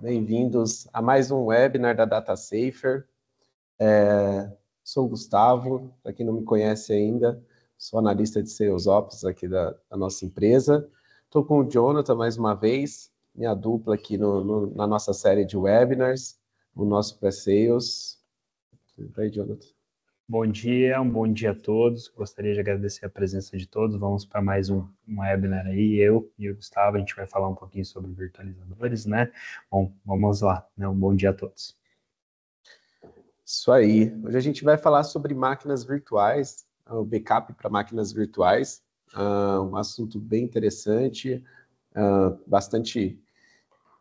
Bem-vindos a mais um webinar da DataSafer. Sou o Gustavo, para quem não me conhece ainda, sou analista de Sales Ops aqui da nossa empresa. Estou com o Jonathan mais uma vez, minha dupla aqui na nossa série de webinars, no nosso pré-sales. Tudo aí, Jonathan? Bom dia, um bom dia a todos. Gostaria de agradecer a presença de todos. Vamos para mais um webinar aí. Eu e o Gustavo, a gente vai falar um pouquinho sobre virtualizadores, né? Bom, vamos lá, né? Um bom dia a todos. Isso aí. Hoje a gente vai falar sobre máquinas virtuais, o backup para máquinas virtuais. Um assunto bem interessante, bastante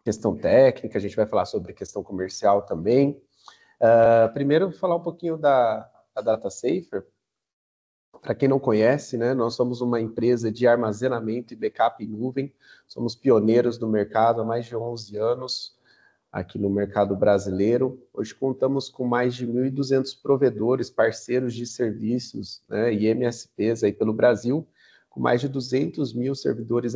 questão técnica, a gente vai falar sobre questão comercial também. Primeiro, vou falar um pouquinho da DataSafer. Para quem não conhece, né, nós somos uma empresa de armazenamento e backup em nuvem, somos pioneiros no mercado há mais de 11 anos, aqui no mercado brasileiro. Hoje contamos com mais de 1.200 provedores, parceiros de serviços, né, e MSPs aí pelo Brasil, com mais de 200 mil servidores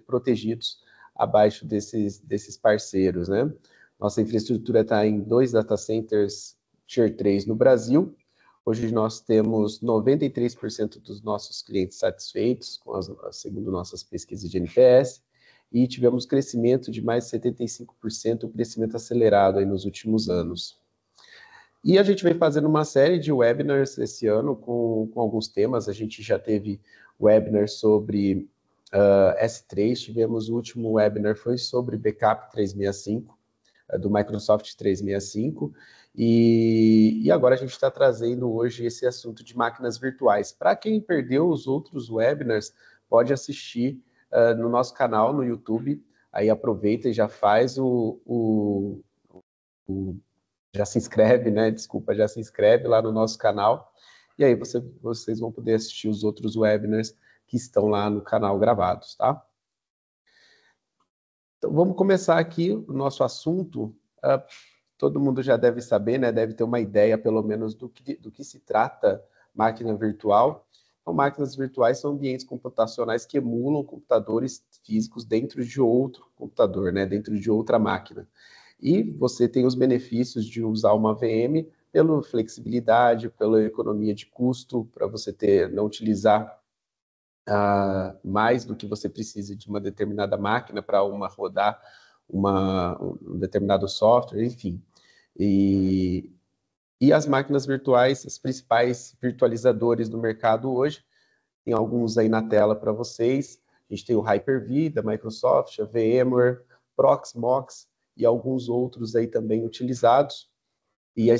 protegidos abaixo desses parceiros, né? Nossa infraestrutura está em 2 data centers Tier 3 no Brasil. Hoje nós temos 93% dos nossos clientes satisfeitos, segundo nossas pesquisas de NPS, e tivemos crescimento de mais de 75%, um crescimento acelerado aí nos últimos anos. E a gente vem fazendo uma série de webinars esse ano com alguns temas. A gente já teve webinar sobre S3, tivemos o último webinar foi sobre Backup 365, do Microsoft 365, e agora a gente está trazendo hoje esse assunto de máquinas virtuais. Para quem perdeu os outros webinars, pode assistir no nosso canal no YouTube, aí aproveita e já faz já se inscreve, né? Desculpa, já se inscreve lá no nosso canal, e aí vocês vão poder assistir os outros webinars que estão lá no canal gravados, tá? Então, vamos começar aqui o nosso assunto. Todo mundo já deve saber, né? Deve ter uma ideia, pelo menos, do que se trata máquina virtual. Então, máquinas virtuais são ambientes computacionais que emulam computadores físicos dentro de outro computador, né? Dentro de outra máquina. E você tem os benefícios de usar uma VM pela flexibilidade, pela economia de custo, para você não utilizar mais do que você precisa de uma determinada máquina para rodar um determinado software, enfim. E as máquinas virtuais, os principais virtualizadores do mercado hoje, tem alguns aí na tela para vocês. A gente tem o Hyper-V da Microsoft, a VMware, Proxmox e alguns outros aí também utilizados. E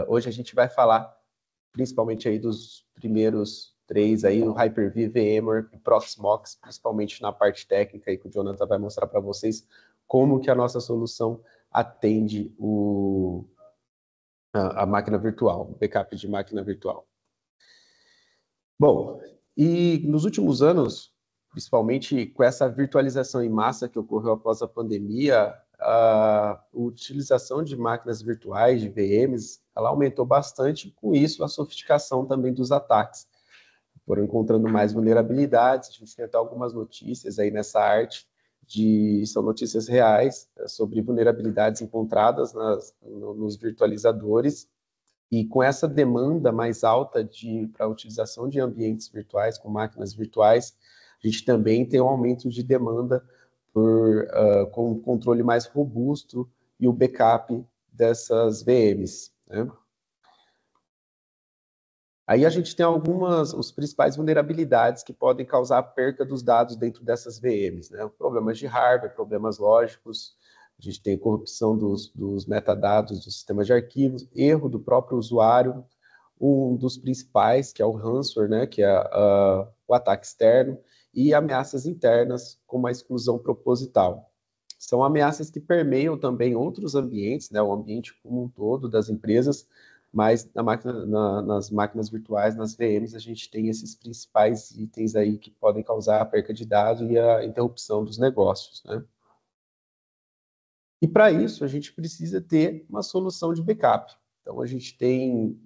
hoje a gente vai falar principalmente aí dos primeiros 3 aí, o Hyper-V, VMware e Proxmox, principalmente na parte técnica aí que o Jonathan vai mostrar para vocês como que a nossa solução atende a máquina virtual, o backup de máquina virtual. Bom, e nos últimos anos, principalmente com essa virtualização em massa que ocorreu após a pandemia, a utilização de máquinas virtuais, de VMs, ela aumentou bastante, com isso a sofisticação também dos ataques. Foram encontrando mais vulnerabilidades, a gente tem até algumas notícias aí nessa arte, são notícias reais sobre vulnerabilidades encontradas nos virtualizadores, e com essa demanda mais alta para a utilização de ambientes virtuais, com máquinas virtuais, a gente também tem um aumento de demanda com um controle mais robusto e o backup dessas VMs, né? Aí a gente tem as principais vulnerabilidades que podem causar a perca dos dados dentro dessas VMs, né? Problemas de hardware, problemas lógicos, a gente tem corrupção dos metadados dos sistemas de arquivos, erro do próprio usuário, um dos principais, que é o ransomware, né? Que é o ataque externo, e ameaças internas, como a exclusão proposital. São ameaças que permeiam também outros ambientes, né? O ambiente como um todo das empresas, mas nas máquinas virtuais, nas VMs, a gente tem esses principais itens aí que podem causar a perca de dados e a interrupção dos negócios, né? E para isso, a gente precisa ter uma solução de backup. Então, a gente tem,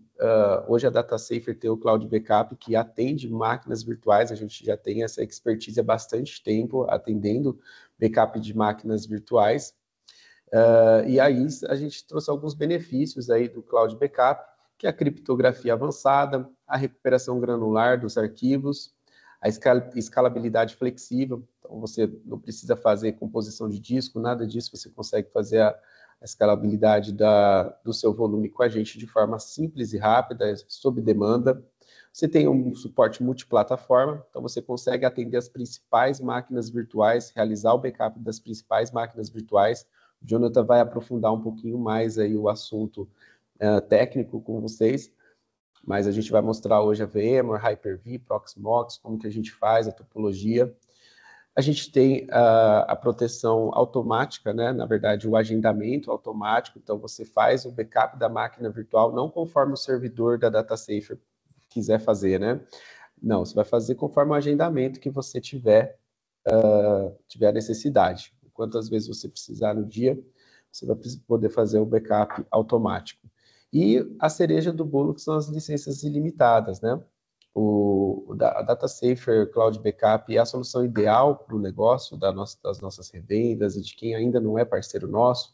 hoje a DataSafer tem o Cloud Backup, que atende máquinas virtuais, a gente já tem essa expertise há bastante tempo, atendendo backup de máquinas virtuais, E aí a gente trouxe alguns benefícios aí do Cloud Backup, que é a criptografia avançada, a recuperação granular dos arquivos, a escalabilidade flexível, então você não precisa fazer composição de disco, nada disso, você consegue fazer a escalabilidade do seu volume com a gente de forma simples e rápida, sob demanda. Você tem um suporte multiplataforma, então você consegue atender as principais máquinas virtuais, realizar o backup das principais máquinas virtuais. O Jonathan vai aprofundar um pouquinho mais aí o assunto técnico com vocês, mas a gente vai mostrar hoje a VMware, Hyper-V, Proxmox, como que a gente faz, a topologia. A gente tem a proteção automática, né? Na verdade, o agendamento automático, então você faz o backup da máquina virtual, não conforme o servidor da DataSafer quiser fazer, né? Não, você vai fazer conforme o agendamento que você tiver necessidade. Quantas vezes você precisar no dia, você vai poder fazer o backup automático. E a cereja do bolo, que são as licenças ilimitadas, né? A DataSafer Cloud Backup é a solução ideal para o negócio das nossas revendas e de quem ainda não é parceiro nosso,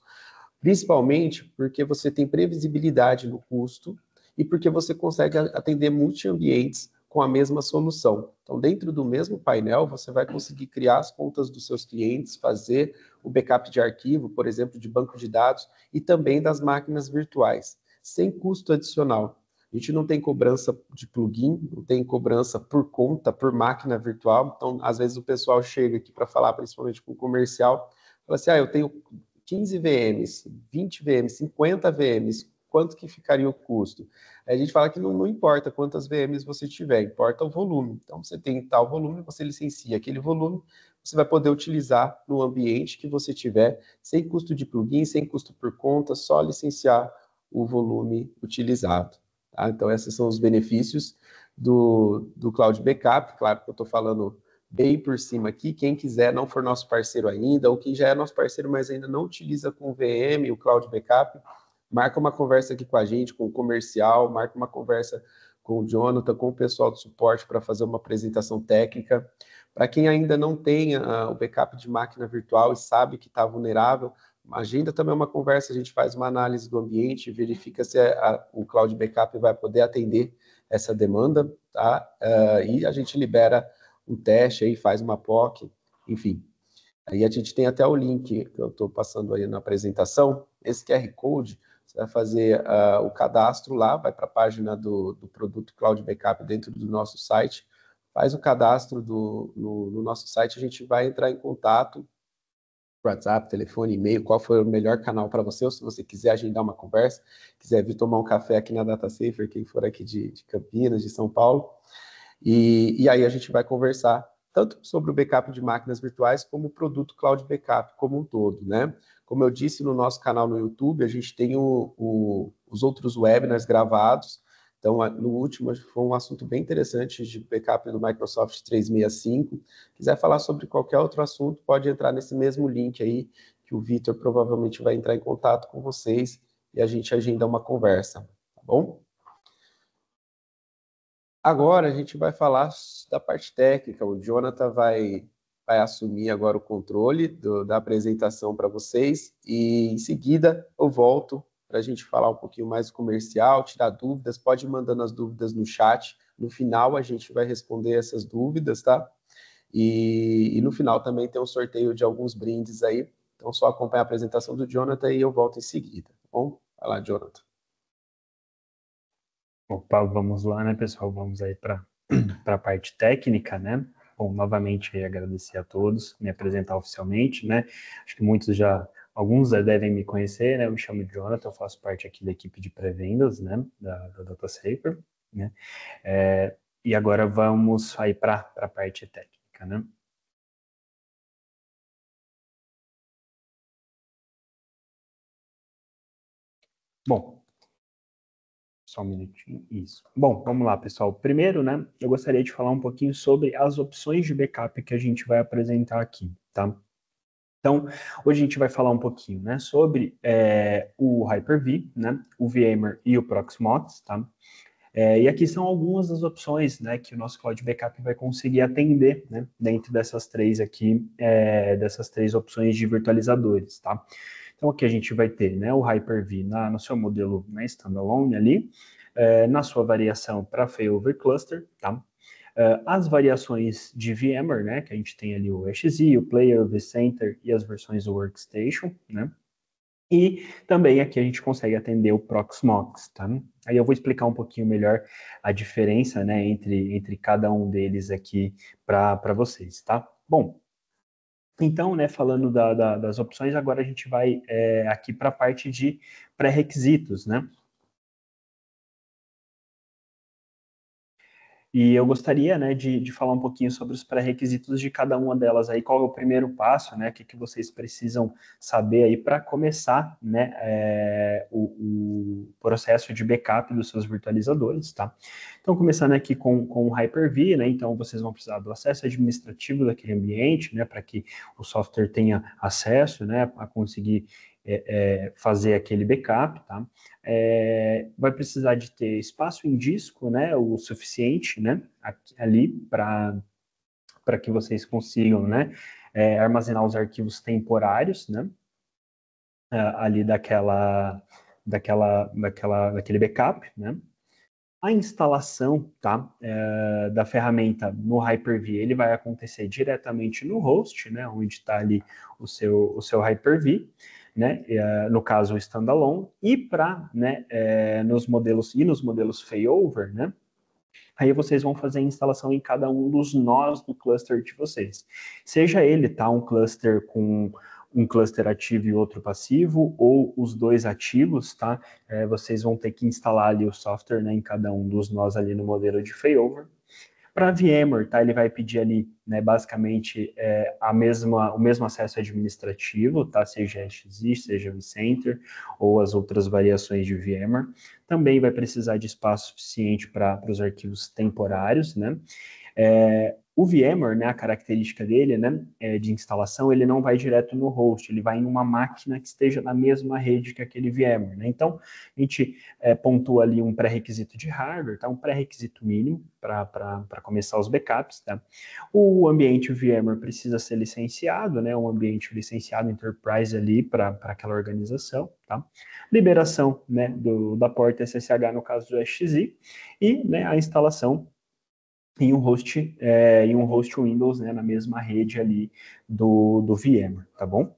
principalmente porque você tem previsibilidade no custo e porque você consegue atender multi-ambientes com a mesma solução. Então, dentro do mesmo painel, você vai conseguir criar as contas dos seus clientes, fazer o backup de arquivo, por exemplo, de banco de dados, e também das máquinas virtuais, sem custo adicional. A gente não tem cobrança de plugin, não tem cobrança por conta, por máquina virtual. Então, às vezes o pessoal chega aqui para falar, principalmente com o comercial, fala assim, eu tenho 15 VMs, 20 VMs, 50 VMs, quanto que ficaria o custo? Aí a gente fala que não importa quantas VMs você tiver, importa o volume. Então, você tem tal volume, você licencia aquele volume, você vai poder utilizar no ambiente que você tiver, sem custo de plugin, sem custo por conta, só licenciar o volume utilizado. Tá? Então, esses são os benefícios do Cloud Backup. Claro que eu estou falando bem por cima aqui. Quem quiser, não for nosso parceiro ainda, ou quem já é nosso parceiro, mas ainda não utiliza com o VM, o Cloud Backup, marca uma conversa aqui com a gente, com o comercial, marca uma conversa com o Jonathan, com o pessoal do suporte para fazer uma apresentação técnica. Para quem ainda não tem o backup de máquina virtual e sabe que está vulnerável, agenda também uma conversa, a gente faz uma análise do ambiente, verifica se o Cloud Backup vai poder atender essa demanda, tá? E a gente libera um teste aí, faz uma POC, enfim. Aí a gente tem até o link que eu estou passando aí na apresentação, esse QR Code, você vai fazer o cadastro lá, vai para a página do produto Cloud Backup dentro do nosso site, faz o cadastro no nosso site, a gente vai entrar em contato, WhatsApp, telefone, e-mail, qual foi o melhor canal para você, ou se você quiser agendar uma conversa, quiser vir tomar um café aqui na DataSafer, quem for aqui de Campinas, de São Paulo, e aí a gente vai conversar tanto sobre o backup de máquinas virtuais, como o produto Cloud Backup como um todo, né? Como eu disse no nosso canal no YouTube, a gente tem os outros webinars gravados. Então, no último, foi um assunto bem interessante de backup do Microsoft 365. Quiser falar sobre qualquer outro assunto, pode entrar nesse mesmo link aí, que o Vitor provavelmente vai entrar em contato com vocês e a gente agenda uma conversa, tá bom? Agora a gente vai falar da parte técnica. O Jonathan vai assumir agora o controle da apresentação para vocês e em seguida eu volto para a gente falar um pouquinho mais do comercial, tirar dúvidas. Pode ir mandando as dúvidas no chat. No final a gente vai responder essas dúvidas, tá? E no final também tem um sorteio de alguns brindes aí. Então só acompanhar a apresentação do Jonathan e eu volto em seguida, tá bom? Vai lá, Jonathan. Opa, vamos lá, né, pessoal? Vamos aí para a parte técnica, né? Bom, novamente aí agradecer a todos, me apresentar oficialmente, né? Acho que alguns já devem me conhecer, né? Eu me chamo Jonathan, eu faço parte aqui da equipe de pré-vendas, né? Da DataSafer, né? E agora vamos aí para a parte técnica, né? Bom, só um minutinho, isso. Bom, vamos lá, pessoal. Primeiro, né, eu gostaria de falar um pouquinho sobre as opções de backup que a gente vai apresentar aqui, tá? Então, hoje a gente vai falar um pouquinho, né, sobre o Hyper-V, né, o VMware e o Proxmox, tá? E aqui são algumas das opções, né, que o nosso Cloud Backup vai conseguir atender, né, dentro dessas três aqui, dessas três opções de virtualizadores, tá? Então, aqui a gente vai ter, né, o Hyper-V no seu modelo, né, standalone ali, na sua variação para failover cluster, tá? As variações de VMware, né, que a gente tem ali o EXE, o Player, o vCenter e as versões do Workstation, né? E também aqui a gente consegue atender o Proxmox, tá? Aí eu vou explicar um pouquinho melhor a diferença, né, entre cada um deles aqui para vocês, tá? Bom, então, né, falando das opções, agora a gente vai aqui para a parte de pré-requisitos, né? E eu gostaria, né, de falar um pouquinho sobre os pré-requisitos de cada uma delas aí, qual é o primeiro passo, né, o que vocês precisam saber aí para começar, né, o processo de backup dos seus virtualizadores, tá? Então, começando aqui com o Hyper-V, né, então vocês vão precisar do acesso administrativo daquele ambiente, né, para que o software tenha acesso, né, a conseguir fazer aquele backup, tá? Vai precisar de ter espaço em disco, né, o suficiente, né, ali para que vocês consigam, né, armazenar os arquivos temporários, né, ali daquele backup, né. A instalação, tá, da ferramenta no Hyper-V, ele vai acontecer diretamente no host, né, onde está ali o seu Hyper-V, né, no caso o standalone, e para, né, nos modelos failover, né, aí vocês vão fazer a instalação em cada um dos nós do cluster de vocês. Seja ele, tá, um cluster com um cluster ativo e outro passivo, ou os dois ativos, tá? Vocês vão ter que instalar ali o software, né, em cada um dos nós ali no modelo de failover. Para VMware, tá? Ele vai pedir ali, né, basicamente o mesmo acesso administrativo, tá? Seja EXE, seja vCenter ou as outras variações de VMware. Também vai precisar de espaço suficiente para os arquivos temporários, né? O VMware, né, a característica dele, né, de instalação, ele não vai direto no host, ele vai em uma máquina que esteja na mesma rede que aquele VMware, né? Então, a gente pontua ali um pré-requisito de hardware, tá? Um pré-requisito mínimo para começar os backups, tá? O ambiente VMware precisa ser licenciado, né? Um ambiente licenciado Enterprise ali para aquela organização, tá? Liberação, né, da porta SSH no caso do EXE e, né, a instalação em um host Windows, né, na mesma rede ali do VMware, tá bom?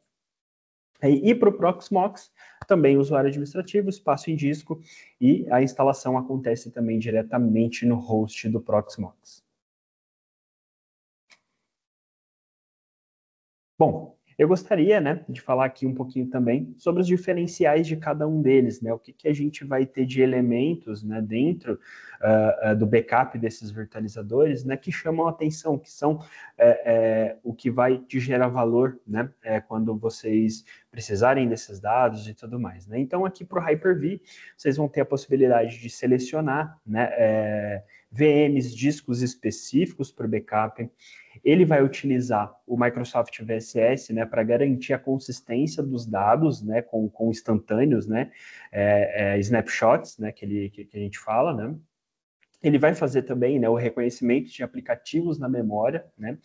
E para o Proxmox, também usuário administrativo, espaço em disco, e a instalação acontece também diretamente no host do Proxmox. Bom, eu gostaria, né, de falar aqui um pouquinho também sobre os diferenciais de cada um deles, né, o que a gente vai ter de elementos, né, dentro do backup desses virtualizadores, né, que chamam a atenção, que são o que vai te gerar valor, né, quando vocês precisarem desses dados e tudo mais, né. Então, aqui para o Hyper-V, vocês vão ter a possibilidade de selecionar, né, VMs, discos específicos para o backup. Ele vai utilizar o Microsoft VSS, né, para garantir a consistência dos dados, né, com instantâneos, né, snapshots, né, que a gente fala, né. Ele vai fazer também, né, o reconhecimento de aplicativos na memória, né,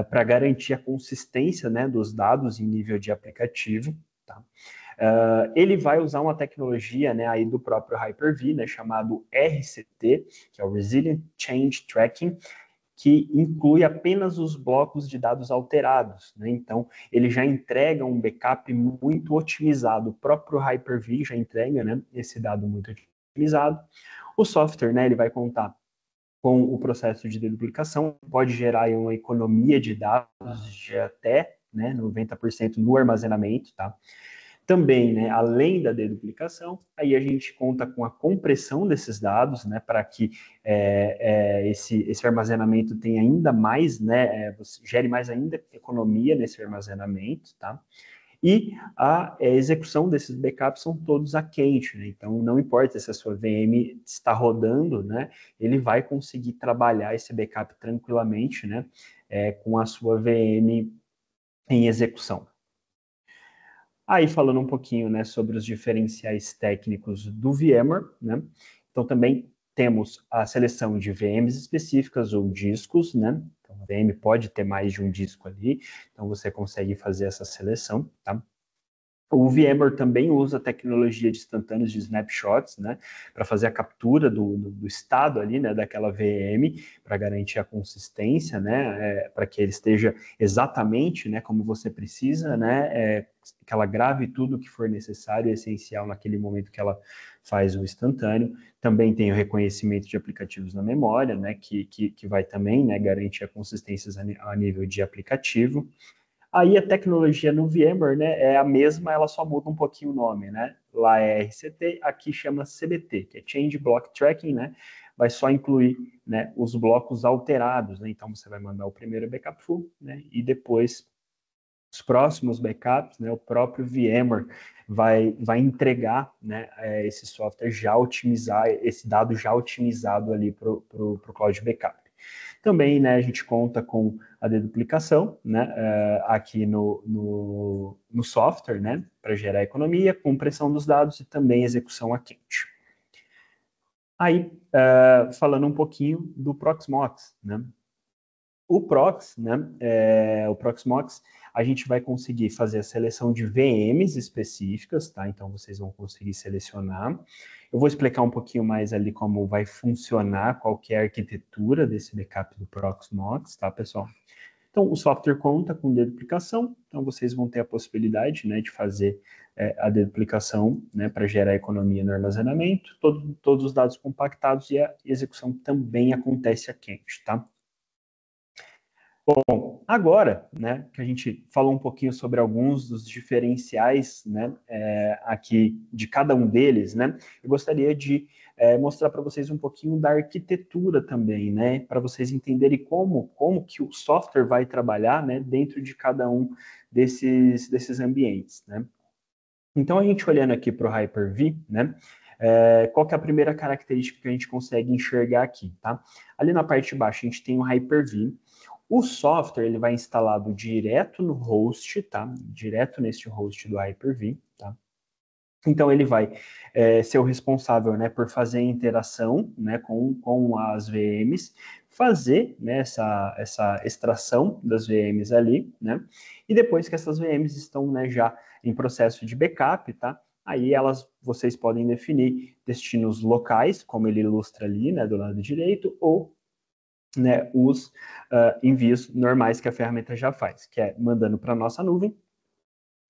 para garantir a consistência, né, dos dados em nível de aplicativo, tá? Ele vai usar uma tecnologia, né, aí do próprio Hyper-V, né, chamado RCT, que é o Resilient Change Tracking, que inclui apenas os blocos de dados alterados, né? Então, ele já entrega um backup muito otimizado. O próprio Hyper-V já entrega, né, esse dado muito otimizado. O software, né, ele vai contar com o processo de deduplicação, pode gerar uma economia de dados de até, né, 90% no armazenamento, tá? Também, né, além da deduplicação, aí a gente conta com a compressão desses dados, né, para que esse armazenamento tenha ainda mais, né, gere mais ainda economia nesse armazenamento, tá? E a execução desses backups são todos a quente, né? Então, não importa se a sua VM está rodando, né, ele vai conseguir trabalhar esse backup tranquilamente, né, com a sua VM em execução. Aí, falando um pouquinho, né, sobre os diferenciais técnicos do VMware, né? Então, também temos a seleção de VMs específicas ou discos, né? Então, a VM pode ter mais de um disco ali, então você consegue fazer essa seleção, tá? O VMware também usa a tecnologia de instantâneos de snapshots, né, para fazer a captura do estado ali, né, daquela VM, para garantir a consistência, né, para que ele esteja exatamente, né, como você precisa, né, que ela grave tudo que for necessário e essencial naquele momento que ela faz o instantâneo. Também tem o reconhecimento de aplicativos na memória, né, que vai também, né, garantir a consistência a nível de aplicativo. Aí a tecnologia no VMware, né, é a mesma, ela só muda um pouquinho o nome, né? Lá é RCT, aqui chama CBT, que é Change Block Tracking, né? Vai só incluir, né, os blocos alterados, né? Então você vai mandar o primeiro backup full, né? E depois os próximos backups, né? O próprio VMware vai entregar, né, esse software já otimizar, esse dado já otimizado ali para o Cloud Backup. Também, né, a gente conta com a deduplicação, né, aqui no software, né, para gerar economia, compressão dos dados e também execução a quente. Aí, falando um pouquinho do Proxmox, né, o Proxmox, a gente vai conseguir fazer a seleção de VMs específicas, tá? Então, vocês vão conseguir selecionar. Eu vou explicar um pouquinho mais ali como vai funcionar, qual que é a arquitetura desse backup do Proxmox, tá, pessoal? Então, o software conta com deduplicação, então vocês vão ter a possibilidade, né, de fazer a deduplicação, né, para gerar economia no armazenamento, todos os dados compactados e a execução também acontece a quente, tá? Bom, agora, né, que a gente falou um pouquinho sobre alguns dos diferenciais, né, aqui de cada um deles, né, eu gostaria de mostrar para vocês um pouquinho da arquitetura também, né, para vocês entenderem como que o software vai trabalhar, né, dentro de cada um desses ambientes, né. Então, a gente olhando aqui para o Hyper-V, né, qual que é a primeira característica que a gente consegue enxergar aqui, tá? Ali na parte de baixo a gente tem o Hyper-V. O software ele vai instalado direto no host, tá? Direto neste host do Hyper-V, tá? Então ele vai ser o responsável, né, por fazer a interação, né, com as VMs, fazer, né, essa extração das VMs ali, né? E depois que essas VMs estão, né, já em processo de backup, tá? Aí vocês podem definir destinos locais, como ele ilustra ali, né, do lado direito, ou, né, os envios normais que a ferramenta já faz, que é mandando para a nossa nuvem,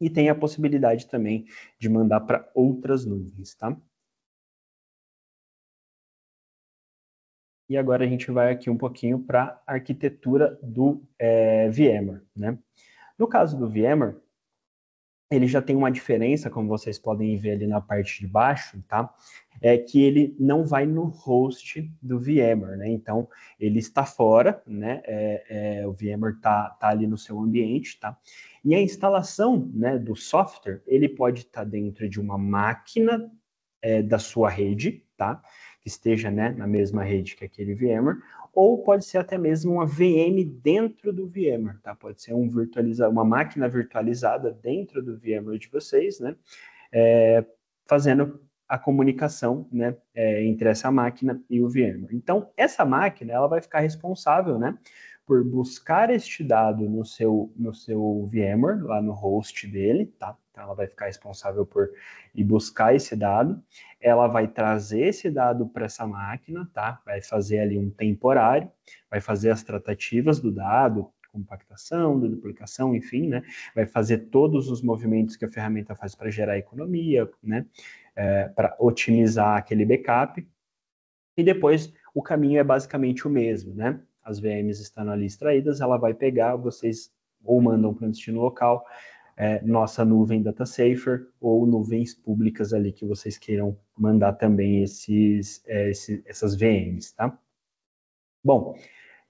e tem a possibilidade também de mandar para outras nuvens, tá? E agora a gente vai aqui um pouquinho para a arquitetura do VMware, né? No caso do VMware, ele já tem uma diferença, como vocês podem ver ali na parte de baixo, tá? É que ele não vai no host do VMware, né? Então, ele está fora, né? O VMware está ali no seu ambiente, tá? E a instalação, né, do software, ele pode estar dentro de uma máquina da sua rede, tá? Que esteja, né, na mesma rede que aquele VMware, ou pode ser até mesmo uma VM dentro do VMware, tá? Pode ser uma máquina virtualizada dentro do VMware de vocês, né? Fazendo a comunicação, né, entre essa máquina e o VMware. Então, essa máquina, ela vai ficar responsável, né, por buscar este dado no seu VMware, lá no host dele, tá? Então, ela vai ficar responsável por ir buscar esse dado, ela vai trazer esse dado para essa máquina, tá? Vai fazer ali um temporário, vai fazer as tratativas do dado, compactação, duplicação, enfim, né? Vai fazer todos os movimentos que a ferramenta faz para gerar economia, né? Para otimizar aquele backup. E depois o caminho é basicamente o mesmo, né? As VMs estando ali extraídas, ela vai pegar, vocês ou mandam para um destino local, nossa nuvem DataSafer, ou nuvens públicas ali que vocês queiram mandar também essas VMs, tá? Bom,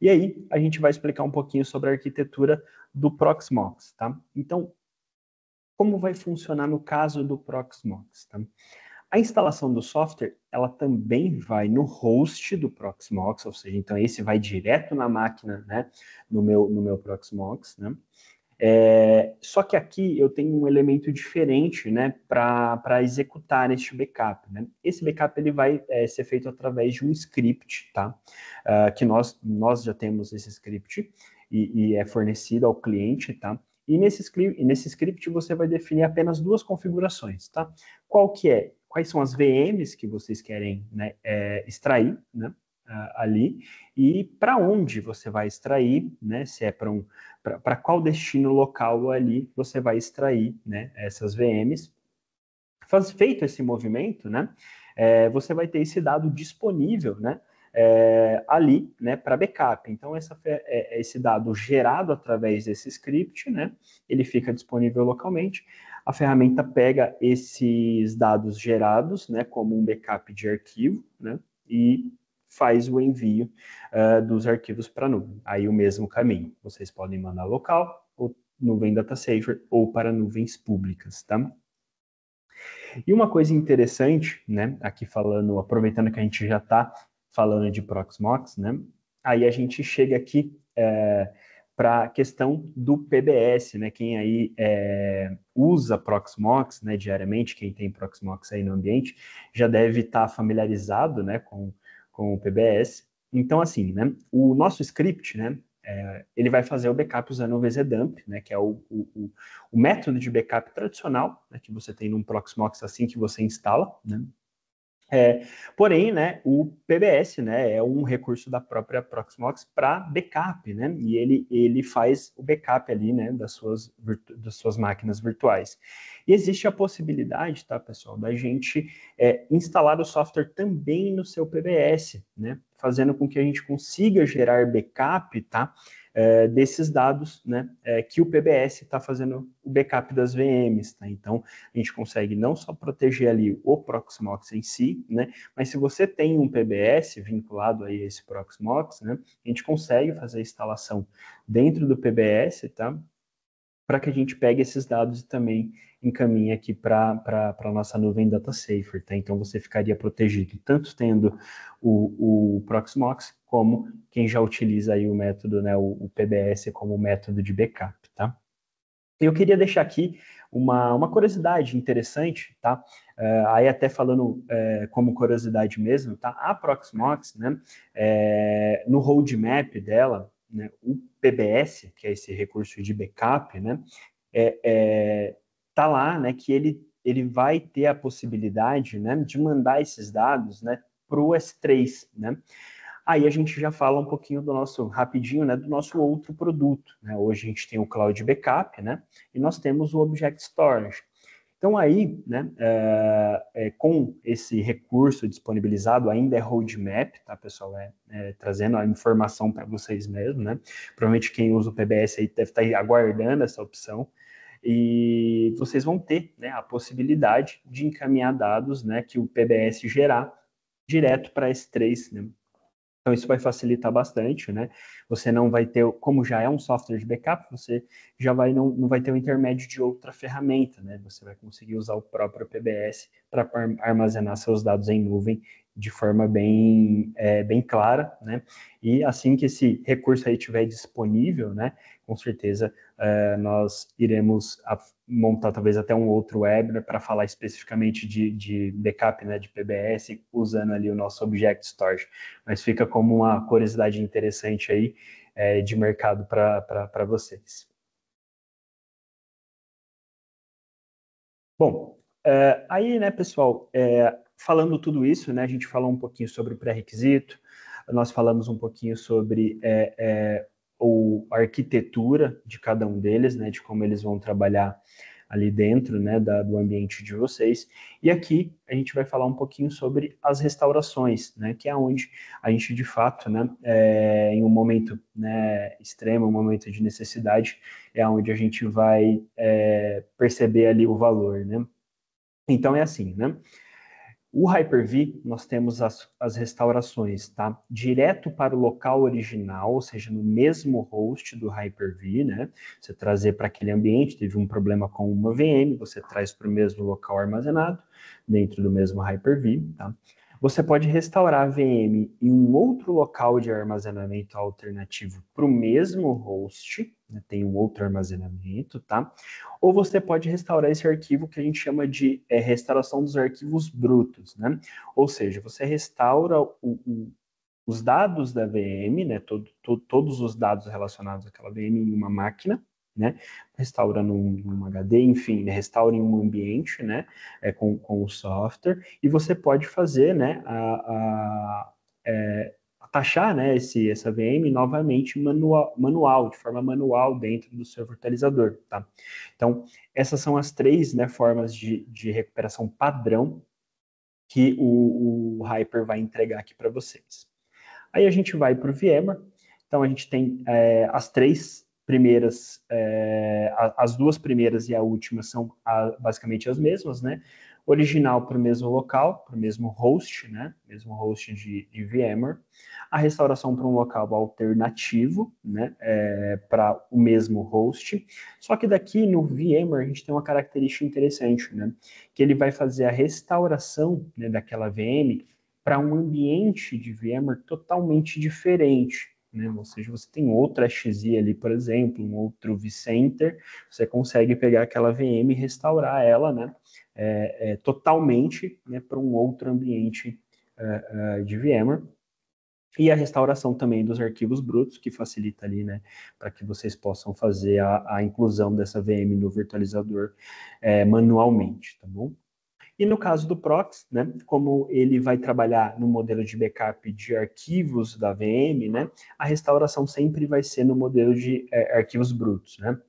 e aí a gente vai explicar um pouquinho sobre a arquitetura do Proxmox, tá? Então, como vai funcionar no caso do Proxmox, tá? A instalação do software, ela também vai no host do Proxmox, ou seja, então esse vai direto na máquina, né, no meu Proxmox, né? Só que aqui eu tenho um elemento diferente, né, para executar este backup, né? Esse backup ele vai ser feito através de um script, tá? Que nós já temos esse script e é fornecido ao cliente, tá? E nesse script você vai definir apenas duas configurações, tá? Qual que é? Quais são as VMs que vocês querem, né, extrair, né, ali, e para onde você vai extrair, né? Se é para qual destino local ali você vai extrair, né, essas VMs. Feito esse movimento, né, você vai ter esse dado disponível, né, ali, né, para backup. Então, esse dado gerado através desse script, né, ele fica disponível localmente. A ferramenta pega esses dados gerados, né, como um backup de arquivo, né, e faz o envio dos arquivos para a nuvem. Aí o mesmo caminho. Vocês podem mandar local, ou nuvem data saver, ou para nuvens públicas, tá? E uma coisa interessante, né, aqui falando, aproveitando que a gente já está falando de Proxmox, né, aí a gente chega aqui para a questão do PBS, né, quem aí usa Proxmox, né, diariamente, quem tem Proxmox aí no ambiente, já deve estar familiarizado, né, com o PBS. Então, assim, né, o nosso script, né, ele vai fazer o backup usando o vzdump, né, que é o método de backup tradicional, né, que você tem num Proxmox assim que você instala, né. Porém, né, o PBS, né, é um recurso da própria Proxmox para backup, né, e ele faz o backup ali, né, das suas máquinas virtuais. E existe a possibilidade, tá, pessoal, da gente instalar o software também no seu PBS, né, fazendo com que a gente consiga gerar backup, tá, desses dados, né, que o PBS está fazendo o backup das VMs, tá? Então, a gente consegue não só proteger ali o Proxmox em si, né, mas se você tem um PBS vinculado aí a esse Proxmox, né, a gente consegue fazer a instalação dentro do PBS, tá? Para que a gente pegue esses dados e também encaminhe aqui para a nossa nuvem data safer, tá? Então você ficaria protegido, tanto tendo o Proxmox, como quem já utiliza aí o método, né, o PBS como método de backup, tá? Eu queria deixar aqui uma curiosidade interessante, tá? Aí até falando como curiosidade mesmo, tá? A Proxmox, né, no roadmap dela, né, o PBS, que é esse recurso de backup, né, tá lá, né, que ele vai ter a possibilidade, né, de mandar esses dados, né, para o S3, né? Aí a gente já fala um pouquinho do nosso, rapidinho, né, do nosso outro produto, né? Hoje a gente tem o Cloud Backup, né, e nós temos o Object Storage. Então aí, né, com esse recurso disponibilizado, ainda é roadmap, tá, pessoal? Trazendo a informação para vocês mesmo, né? Provavelmente quem usa o PBS aí deve estar aguardando essa opção. E vocês vão ter, né, a possibilidade de encaminhar dados, né, que o PBS gerar direto para S3, né? Então, isso vai facilitar bastante, né? Você não vai ter, como já é um software de backup, você já não vai ter o intermédio de outra ferramenta, né? Você vai conseguir usar o próprio PBS para armazenar seus dados em nuvem de forma bem clara, né? E assim que esse recurso aí estiver disponível, né? Com certeza nós iremos montar talvez até um outro webinar para falar especificamente de backup, né? De PBS, usando ali o nosso Object Storage. Mas fica como uma curiosidade interessante aí de mercado para vocês. Bom, aí, né, pessoal, falando tudo isso, né, a gente falou um pouquinho sobre o pré-requisito, nós falamos um pouquinho sobre a arquitetura de cada um deles, né, de como eles vão trabalhar ali dentro, né, do ambiente de vocês. E aqui a gente vai falar um pouquinho sobre as restaurações, né, que é onde a gente de fato, né, em um momento, né, extremo, um momento de necessidade, é onde a gente vai perceber ali o valor, né. Então é assim, né. O Hyper-V, nós temos as restaurações, tá? Direto para o local original, ou seja, no mesmo host do Hyper-V, né? Você trazer para aquele ambiente, teve um problema com uma VM, você traz para o mesmo local armazenado, dentro do mesmo Hyper-V, tá? Você pode restaurar a VM em um outro local de armazenamento alternativo para o mesmo host, né? Tem um outro armazenamento, tá? Ou você pode restaurar esse arquivo que a gente chama de restauração dos arquivos brutos, né? Ou seja, você restaura os dados da VM, né? Todos os dados relacionados àquela VM em uma máquina, né? Restaura num HD, enfim, né? Restaura em um ambiente, né? Com o software, e você pode fazer, né? Taxar, né, essa VM novamente manual, de forma manual dentro do seu virtualizador, tá? Então, essas são as três, né, formas de recuperação padrão que o Hyper vai entregar aqui para vocês. Aí a gente vai para o VMware, então a gente tem as três primeiras, as duas primeiras e a última são basicamente as mesmas, né? Original para o mesmo local, para o mesmo host, né? Mesmo host de VMware. A restauração para um local alternativo, né? Para o mesmo host. Só que daqui no VMware a gente tem uma característica interessante, né? Que ele vai fazer a restauração, né, daquela VM para um ambiente de VMware totalmente diferente. Né? Ou seja, você tem outro XZ ali, por exemplo, um outro vCenter, você consegue pegar aquela VM e restaurar ela, né, totalmente, né, para um outro ambiente de VMware. E a restauração também dos arquivos brutos, que facilita ali, né, para que vocês possam fazer a inclusão dessa VM no virtualizador manualmente, tá bom? E no caso do Proxy, né, como ele vai trabalhar no modelo de backup de arquivos da VM, né, a restauração sempre vai ser no modelo de arquivos brutos, né?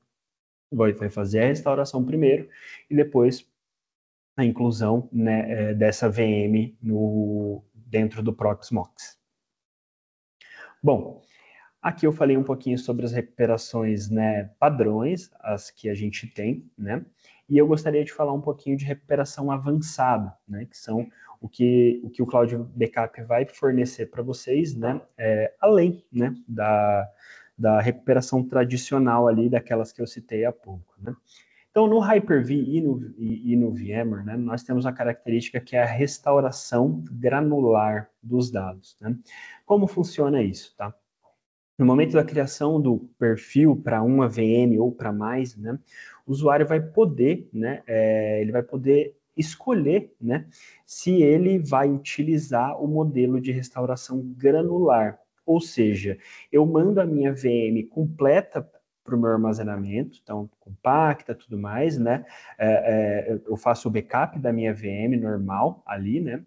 Vai fazer a restauração primeiro e depois a inclusão, né, dessa VM dentro do Proxmox. Bom, aqui eu falei um pouquinho sobre as recuperações, né, padrões, as que a gente tem, né? E eu gostaria de falar um pouquinho de recuperação avançada, né, que são o Cloud Backup vai fornecer para vocês, né, além, né, da recuperação tradicional ali, daquelas que eu citei há pouco, né. Então, no Hyper-V e no VMware, né, nós temos a característica que é a restauração granular dos dados, né. Como funciona isso, tá? No momento da criação do perfil para uma VM ou para mais, né, o usuário vai poder, né, ele vai poder escolher, né, se ele vai utilizar o modelo de restauração granular. Ou seja, eu mando a minha VM completa para o meu armazenamento, então compacta, tudo mais, né? Eu faço o backup da minha VM normal ali, né?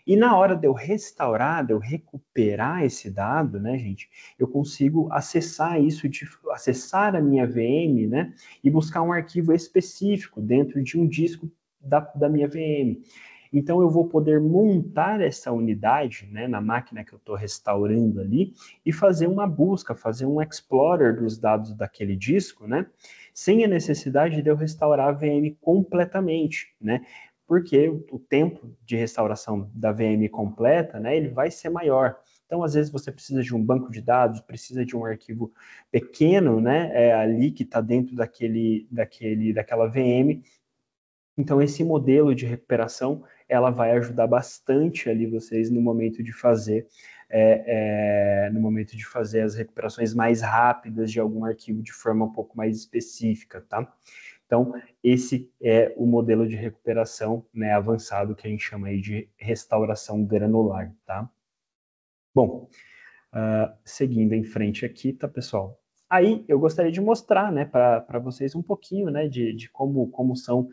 E na hora de eu restaurar, de eu recuperar esse dado, né, gente, eu consigo acessar isso, acessar a minha VM, né, e buscar um arquivo específico dentro de um disco da minha VM. Então, eu vou poder montar essa unidade, né, na máquina que eu estou restaurando ali e fazer uma busca, fazer um explorer dos dados daquele disco, né, sem a necessidade de eu restaurar a VM completamente, né, porque o tempo de restauração da VM completa, né, ele vai ser maior. Então, às vezes, você precisa de um banco de dados, precisa de um arquivo pequeno, né, ali que está dentro daquela VM. Então, esse modelo de recuperação, ela vai ajudar bastante ali vocês no momento de fazer as recuperações mais rápidas de algum arquivo de forma um pouco mais específica, tá? Então, esse é o modelo de recuperação, né, avançado que a gente chama aí de restauração granular, tá? Bom, seguindo em frente aqui, tá, pessoal? Aí eu gostaria de mostrar, né, para vocês um pouquinho, né, de como são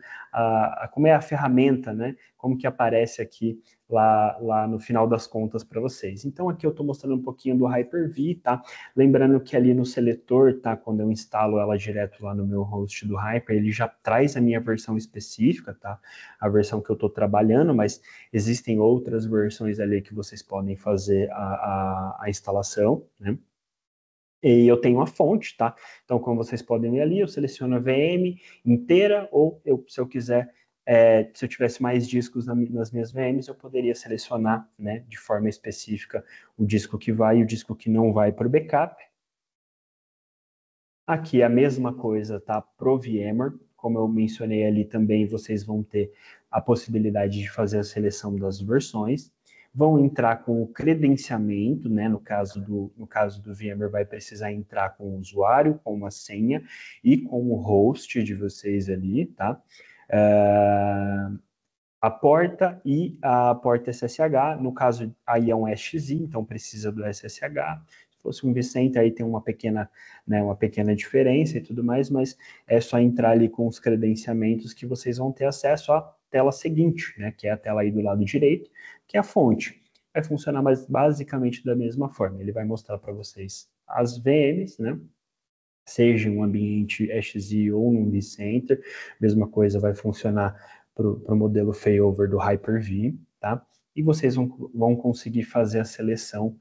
como é a ferramenta, né, como que aparece aqui lá no final das contas para vocês. Então aqui eu estou mostrando um pouquinho do Hyper-V, tá? Lembrando que ali no seletor, tá, quando eu instalo ela direto lá no meu host do Hyper, ele já traz a minha versão específica, tá? A versão que eu estou trabalhando, mas existem outras versões ali que vocês podem fazer a instalação, né? E eu tenho a fonte, tá? Então, como vocês podem ver ali, eu seleciono a VM inteira, ou se eu quiser, se eu tivesse mais discos nas minhas VMs, eu poderia selecionar, né, de forma específica o disco que vai e o disco que não vai para o backup. Aqui a mesma coisa, tá? Pro VMware, como eu mencionei ali também, vocês vão ter a possibilidade de fazer a seleção das versões. Vão entrar com o credenciamento, né? No caso do VMware, vai precisar entrar com o usuário, com uma senha e com o host de vocês ali, tá? A porta e a porta SSH, no caso aí é um SXI, então precisa do SSH. fosse um vCenter, aí tem uma pequena diferença e tudo mais, mas é só entrar ali com os credenciamentos que vocês vão ter acesso à tela seguinte, né, que é a tela aí do lado direito, que é a fonte. Vai funcionar basicamente da mesma forma. Ele vai mostrar para vocês as VMs, né, seja um ambiente EXE ou um vCenter, mesma coisa vai funcionar para o modelo failover do Hyper-V, tá? E vocês vão conseguir fazer a seleção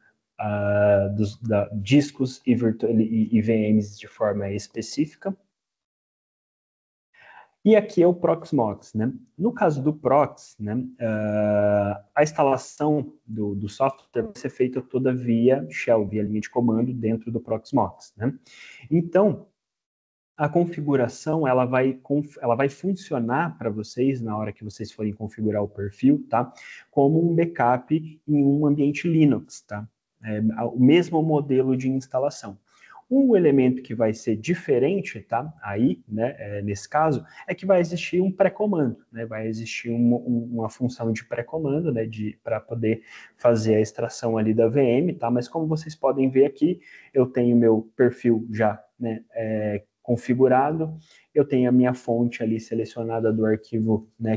dos discos e VMs de forma específica. E aqui é o Proxmox, né? No caso do Prox, né, a instalação do software vai ser feita toda via shell, via linha de comando dentro do Proxmox, né? Então, a configuração, ela vai funcionar para vocês, na hora que vocês forem configurar o perfil, tá? Como um backup em um ambiente Linux, tá? O mesmo modelo de instalação. Um elemento que vai ser diferente, tá? Aí, né, nesse caso, é que vai existir um pré-comando, né? Vai existir uma função de pré-comando, né? Para poder fazer a extração ali da VM, tá? Mas como vocês podem ver aqui, eu tenho meu perfil já, né? Configurado, eu tenho a minha fonte ali selecionada do arquivo, né,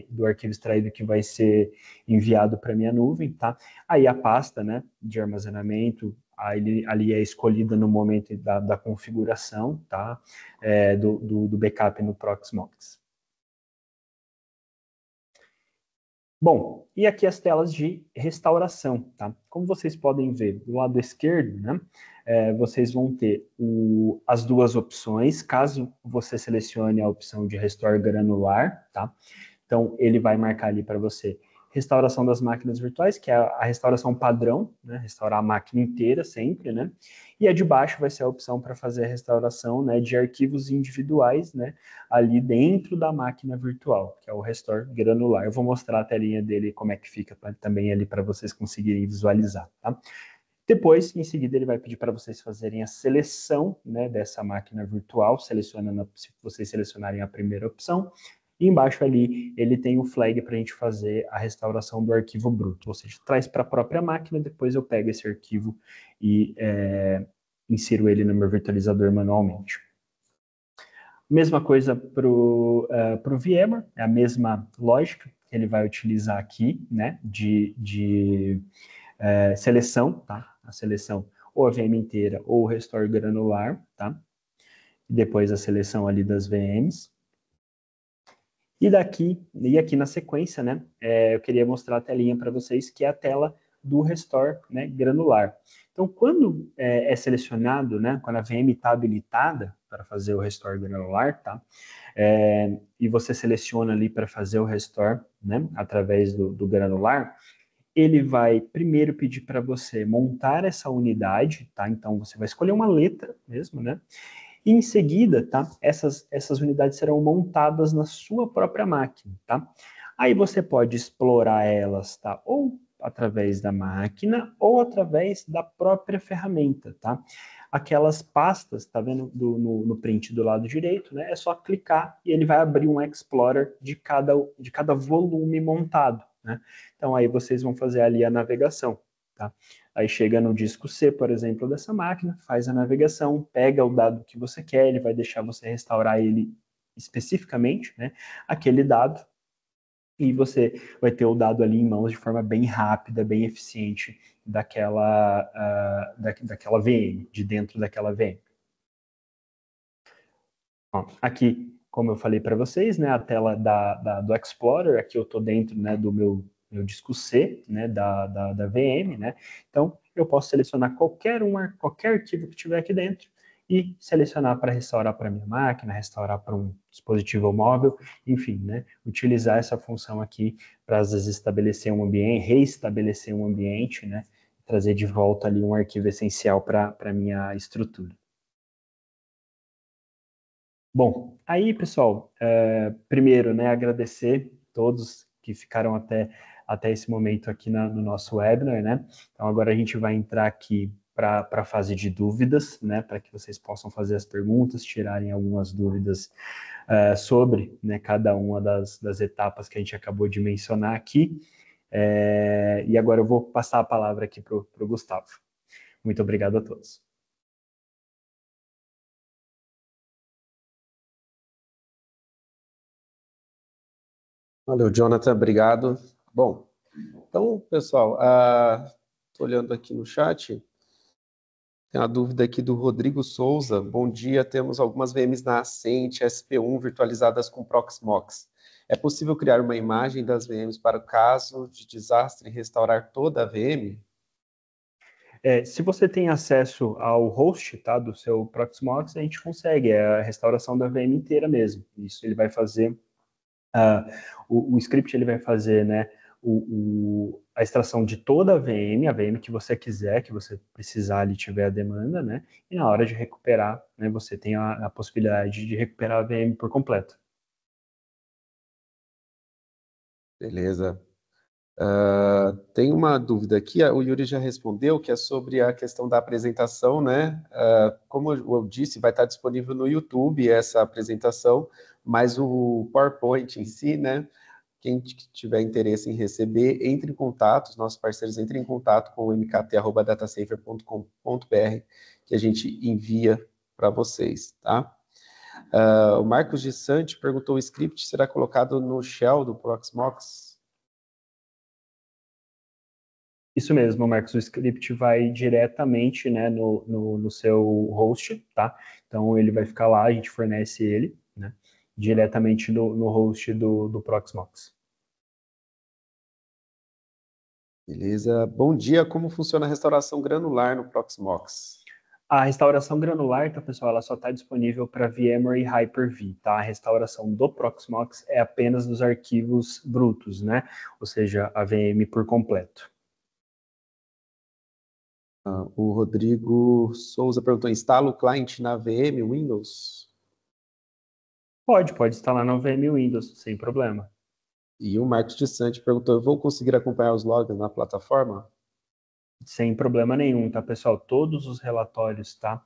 do arquivo extraído que vai ser enviado para minha nuvem, tá? Aí a pasta, né, de armazenamento, ali é escolhida no momento da configuração, tá? Do backup no Proxmox. Bom, e aqui as telas de restauração, tá? Como vocês podem ver, do lado esquerdo, né, vocês vão ter as duas opções, caso você selecione a opção de Restore Granular, tá? Então, ele vai marcar ali para você restauração das máquinas virtuais, que é a restauração padrão, né? Restaurar a máquina inteira sempre, né? E a de baixo vai ser a opção para fazer a restauração, né, de arquivos individuais, né, ali dentro da máquina virtual, que é o Restore Granular. Eu vou mostrar a telinha dele, como é que fica também ali para vocês conseguirem visualizar, tá? Depois, em seguida, ele vai pedir para vocês fazerem a seleção, né, dessa máquina virtual, se vocês selecionarem a primeira opção. E embaixo ali, ele tem um flag para a gente fazer a restauração do arquivo bruto, ou seja, traz para a própria máquina, depois eu pego esse arquivo e insiro ele no meu virtualizador manualmente. Mesma coisa para o VMware, é a mesma lógica que ele vai utilizar aqui, né, de seleção, tá? A seleção ou a VM inteira ou o restore granular, tá? Depois a seleção ali das VMs. E aqui na sequência, né, eu queria mostrar a telinha para vocês, que é a tela do restore, né, granular. Então, quando é selecionado, né, quando a VM está habilitada para fazer o restore granular, tá? E você seleciona ali para fazer o restore, né, através do granular, ele vai primeiro pedir para você montar essa unidade, tá? Então, você vai escolher uma letra mesmo, né? E em seguida, tá? Essas unidades serão montadas na sua própria máquina, tá? Aí você pode explorar elas, tá? Ou através da máquina ou através da própria ferramenta, tá? Aquelas pastas, tá vendo no print do lado direito, né? É só clicar e ele vai abrir um Explorer de cada volume montado, né? Então aí vocês vão fazer ali a navegação, tá? Aí chega no disco C, por exemplo, dessa máquina, faz a navegação, pega o dado que você quer, ele vai deixar você restaurar ele especificamente, né, aquele dado, e você vai ter o dado ali em mãos de forma bem rápida, bem eficiente daquela VM, de dentro daquela VM. Ó, aqui, como eu falei para vocês, né, a tela do Explorer, aqui eu estou dentro, né, do meu disco C, né, da VM, né? Então, eu posso selecionar qualquer arquivo que tiver aqui dentro e selecionar para restaurar para minha máquina, restaurar para um dispositivo móvel, enfim, né? Utilizar essa função aqui para, às vezes, estabelecer um ambiente, reestabelecer um ambiente, né? Trazer de volta ali um arquivo essencial para a minha estrutura. Bom, aí, pessoal, primeiro, né, agradecer todos que ficaram até esse momento aqui no nosso webinar, né? Então, agora a gente vai entrar aqui para a fase de dúvidas, né, para que vocês possam fazer as perguntas, tirarem algumas dúvidas sobre, né, cada uma das etapas que a gente acabou de mencionar aqui. E agora eu vou passar a palavra aqui para o Gustavo. Muito obrigado a todos. Valeu, Jonathan, obrigado. Bom, então, pessoal, estou olhando aqui no chat, tem uma dúvida aqui do Rodrigo Souza. Bom dia, temos algumas VMs na Ascent SP1 virtualizadas com Proxmox. É possível criar uma imagem das VMs para o caso de desastre e restaurar toda a VM? Se você tem acesso ao host, tá, do seu Proxmox, a gente consegue, é a restauração da VM inteira mesmo. Isso ele vai fazer, o script ele vai fazer, né, a extração de toda a VM que você quiser, que você precisar ali, tiver a demanda, né, e na hora de recuperar, né, você tem a possibilidade de recuperar a VM por completo. Beleza. Tem uma dúvida aqui, o Yuri já respondeu, que é sobre a questão da apresentação, né? Como eu disse, vai estar disponível no YouTube essa apresentação, mas o PowerPoint em si, né? Quem tiver interesse em receber, entre em contato, os nossos parceiros entrem em contato com o mkt@datasafer.com.br, que a gente envia para vocês, tá? O Marcos de Sante perguntou: o script será colocado no shell do Proxmox? Isso mesmo, Marcos, o script vai diretamente, né, no seu host, tá? Então ele vai ficar lá, a gente fornece ele, né, diretamente no host do Proxmox. Beleza. Bom dia, como funciona a restauração granular no Proxmox? A restauração granular, tá, pessoal, ela só está disponível para VMware e Hyper-V, tá? A restauração do Proxmox é apenas dos arquivos brutos, né? Ou seja, a VM por completo. O Rodrigo Souza perguntou: instala o client na VM Windows? Pode instalar na VM Windows, sem problema. E o Marcos de Sante perguntou: eu vou conseguir acompanhar os logs na plataforma? Sem problema nenhum, tá, pessoal? Todos os relatórios, tá?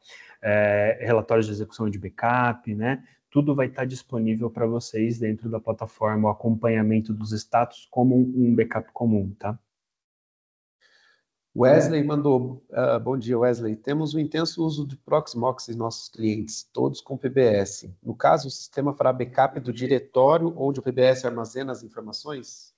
Relatórios de execução de backup, né? Tudo vai estar disponível para vocês dentro da plataforma, o acompanhamento dos status como um backup comum, tá? Wesley mandou: bom dia, Wesley. Temos um intenso uso de Proxmox em nossos clientes, todos com PBS. No caso, o sistema fará backup do diretório onde o PBS armazena as informações?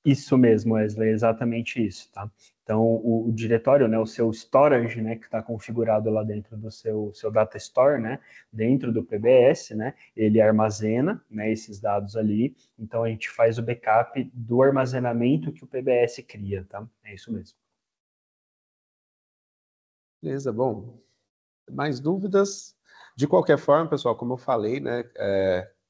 Isso mesmo, Wesley, exatamente isso, tá? Então, o diretório, né, o seu storage, né, que está configurado lá dentro do seu data store, né, dentro do PBS, né, ele armazena, né, esses dados ali. Então, a gente faz o backup do armazenamento que o PBS cria, tá? É isso mesmo. Beleza, bom. Mais dúvidas? De qualquer forma, pessoal, como eu falei, né,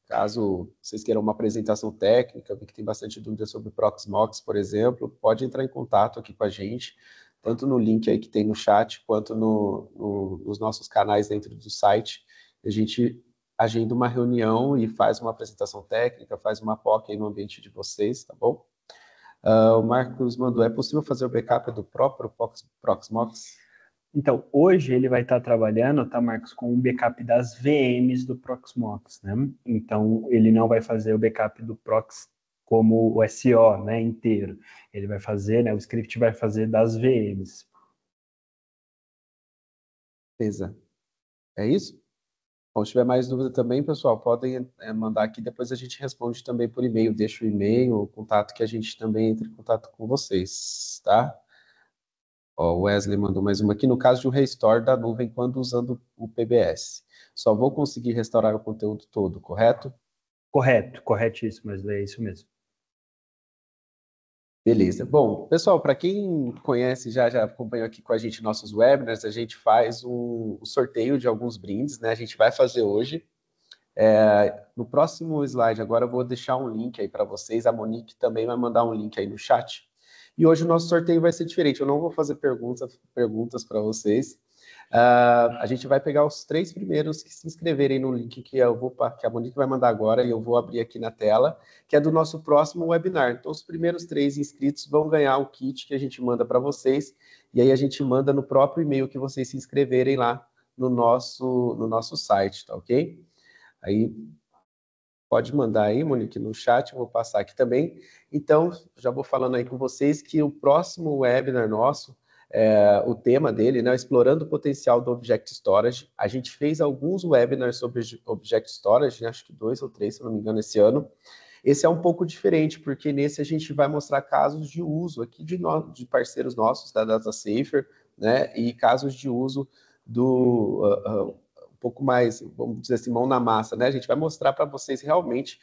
caso vocês queiram uma apresentação técnica, vi que tem bastante dúvida sobre Proxmox, por exemplo, pode entrar em contato aqui com a gente, tanto no link aí que tem no chat, quanto nos nossos canais dentro do site. A gente agenda uma reunião e faz uma apresentação técnica, faz uma POC aí no ambiente de vocês, tá bom? O Marcos mandou: é possível fazer o backup do próprio Proxmox? Então, hoje ele vai estar trabalhando, tá, Marcos, com um backup das VMs do Proxmox, né? Então, ele não vai fazer o backup do Prox como o SO, né, inteiro. Ele vai fazer, né, o script vai fazer das VMs. Beleza. É isso? Bom, se tiver mais dúvida também, pessoal, podem mandar aqui, depois a gente responde também por e-mail, deixa o e-mail, o contato que a gente também entre em contato com vocês, tá? Ó, o Wesley mandou mais uma aqui, no caso de um restore da nuvem quando usando o PBS. Só vou conseguir restaurar o conteúdo todo, correto? Correto, corretíssimo, mas é isso mesmo. Beleza. Bom, pessoal, para quem conhece, já acompanhou aqui com a gente nossos webinars, a gente faz um sorteio de alguns brindes, né? A gente vai fazer hoje. No próximo slide, agora eu vou deixar um link aí para vocês. A Monique também vai mandar um link aí no chat. E hoje o nosso sorteio vai ser diferente. Eu não vou fazer perguntas para vocês. A gente vai pegar os 3 primeiros que se inscreverem no link que a Monique vai mandar agora e eu vou abrir aqui na tela, que é do nosso próximo webinar. Então, os primeiros 3 inscritos vão ganhar o kit que a gente manda para vocês. E aí a gente manda no próprio e-mail que vocês se inscreverem lá no nosso site, tá ok? Aí pode mandar aí, Monique, no chat, eu vou passar aqui também. Então, já vou falando aí com vocês que o próximo webinar nosso o tema dele, né, explorando o potencial do Object Storage. A gente fez alguns webinars sobre Object Storage, né, acho que 2 ou 3, se não me engano, esse ano. Esse é um pouco diferente, porque nesse a gente vai mostrar casos de uso aqui de parceiros nossos da DataSafer, né, e casos de uso um pouco mais, vamos dizer assim, mão na massa, né? A gente vai mostrar para vocês realmente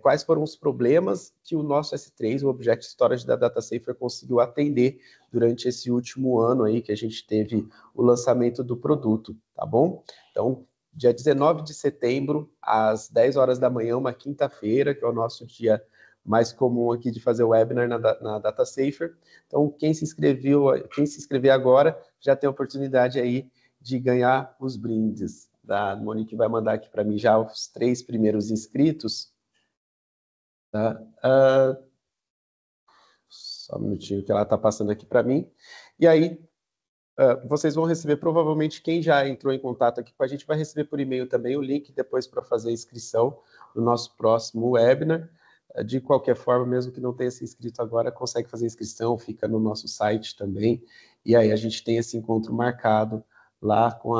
quais foram os problemas que o nosso S3, o Object Storage da DataSafer, conseguiu atender durante esse último ano aí que a gente teve o lançamento do produto, tá bom? Então, dia 19 de setembro, às 10 horas da manhã, uma quinta-feira, que é o nosso dia mais comum aqui de fazer webinar na DataSafer. Então, quem se inscrever agora, já tem a oportunidade aí de ganhar os brindes. A Monique vai mandar aqui para mim já os 3 primeiros inscritos. Tá? Só um minutinho que ela está passando aqui para mim. E aí, vocês vão receber, provavelmente, quem já entrou em contato aqui com a gente vai receber por e-mail também o link depois para fazer a inscrição no nosso próximo webinar. De qualquer forma, mesmo que não tenha se inscrito agora, consegue fazer a inscrição, fica no nosso site também. E aí a gente tem esse encontro marcado lá com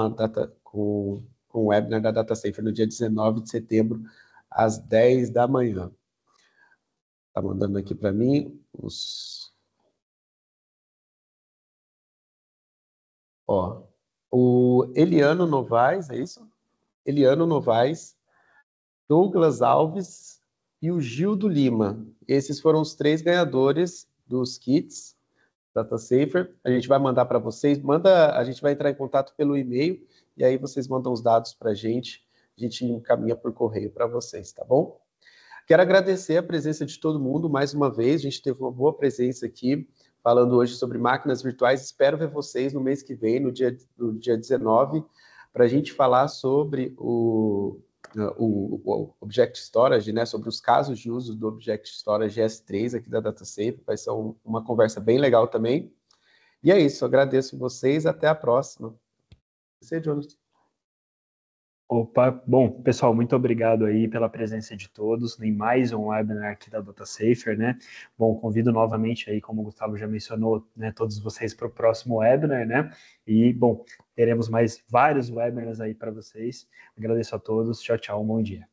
o webinar da DataSafer no dia 19 de setembro, às 10 da manhã. Está mandando aqui para mim o Eliano Novaes, é isso? Eliano Novaes, Douglas Alves e o Gildo Lima. Esses foram os 3 ganhadores dos kits DataSafer. A gente vai mandar para vocês, a gente vai entrar em contato pelo e-mail e aí vocês mandam os dados para a gente encaminha por correio para vocês, tá bom? Quero agradecer a presença de todo mundo mais uma vez, a gente teve uma boa presença aqui, falando hoje sobre máquinas virtuais. Espero ver vocês no mês que vem, no dia 19, para a gente falar sobre o Object Storage, né, sobre os casos de uso do Object Storage S3 aqui da DataSafer. Vai ser uma conversa bem legal também. E é isso, agradeço vocês, até a próxima. Você, Jonathan. Opa, bom, pessoal, muito obrigado aí pela presença de todos em mais um webinar aqui da DataSafer, né? Bom, convido novamente aí, como o Gustavo já mencionou, né, todos vocês para o próximo webinar, né? E, bom, teremos mais vários webinars aí para vocês. Agradeço a todos, tchau, tchau, bom dia.